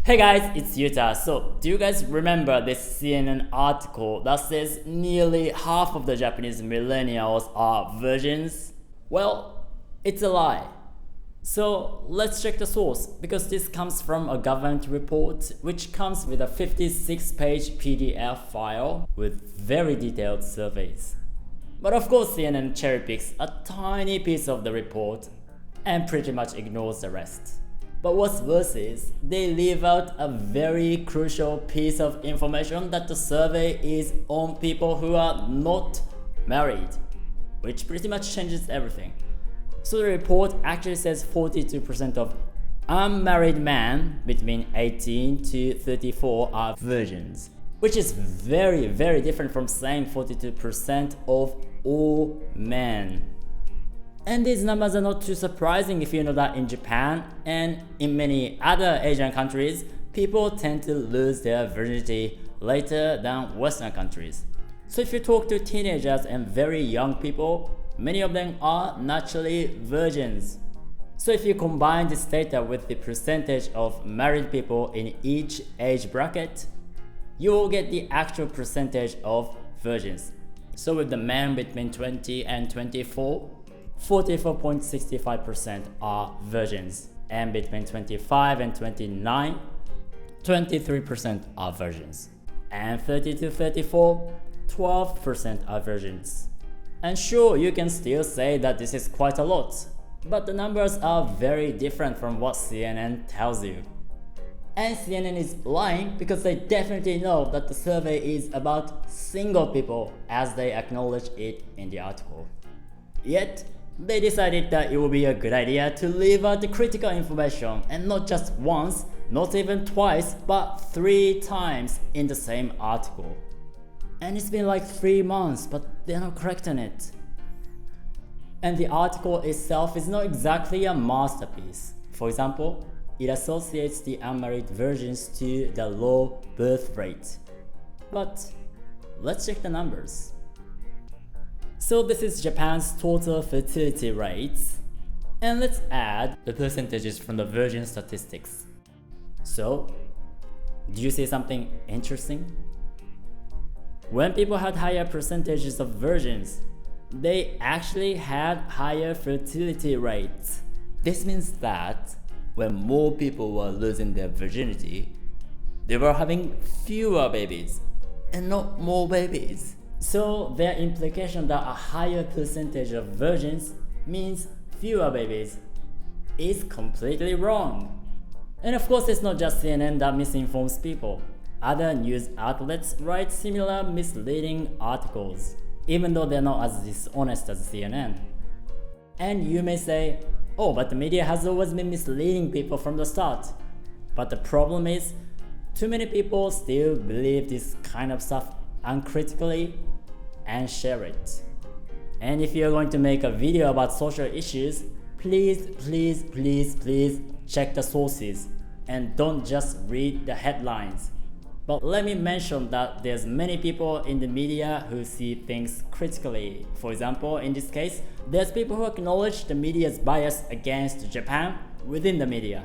Hey guys, it's Yuta. So, do you guys remember this CNN article that says nearly half of the Japanese millennials are virgins? Well, it's a lie. So, let's check the source because this comes from a government report which comes with a 56-page PDF file with very detailed surveys. But of course, CNN cherry picks a tiny piece of the report and pretty much ignores the rest. But what's worse is, they leave out a very crucial piece of information that the survey is on people who are not married, which pretty much changes everything. So the report actually says 42% of unmarried men between 18 to 34 are virgins, which is very, very different from saying 42% of all men. And these numbers are not too surprising if you know that in Japan and in many other Asian countries, people tend to lose their virginity later than Western countries. So if you talk to teenagers and very young people, many of them are naturally virgins. So if you combine this data with the percentage of married people in each age bracket, you will get the actual percentage of virgins. So with the men between 20 and 24, 44.65% are virgins, and between 25 and 29, 23% are virgins, and 30 to 34, 12% are virgins. And sure, you can still say that this is quite a lot, but the numbers are very different from what CNN tells you. And CNN is lying because they definitely know that the survey is about single people, as they acknowledge it in the article. Yet, they decided that it would be a good idea to leave out the critical information, and not just once, not even twice, but 3 times in the same article. And it's been like 3 months, but they're not correcting it. And the article itself is not exactly a masterpiece. For example, it associates the unmarried virgins to the low birth rate. But let's check the numbers. So this is Japan's total fertility rates, and let's add the percentages from the virgin statistics. So, do you see something interesting? When people had higher percentages of virgins, they actually had higher fertility rates. This means that when more people were losing their virginity, they were having fewer babies and not more babies. So their implication that a higher percentage of virgins means fewer babies is completely wrong. And of course, it's not just CNN that misinforms people. Other news outlets write similar misleading articles, even though they're not as dishonest as CNN. And you may say, oh, but the media has always been misleading people from the start. But the problem is, too many people still believe this kind of stuff uncritically and share it. And if you're going to make a video about social issues, please check the sources and don't just read the headlines. But let me mention that there's many people in the media who see things critically. For example, in this case, there's people who acknowledge the media's bias against Japan within the media.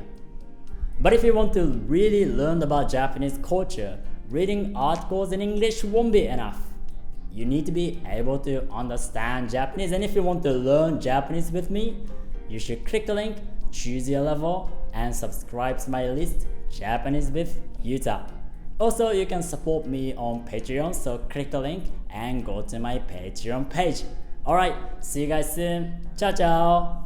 But if you want to really learn about Japanese culture, reading articles in English won't be enough. You need to be able to understand Japanese, and if you want to learn Japanese with me, you should click the link, choose your level, and subscribe to my list, Japanese with Yuta. Also, you can support me on Patreon, so click the link and go to my Patreon page. Alright, see you guys soon. Ciao ciao!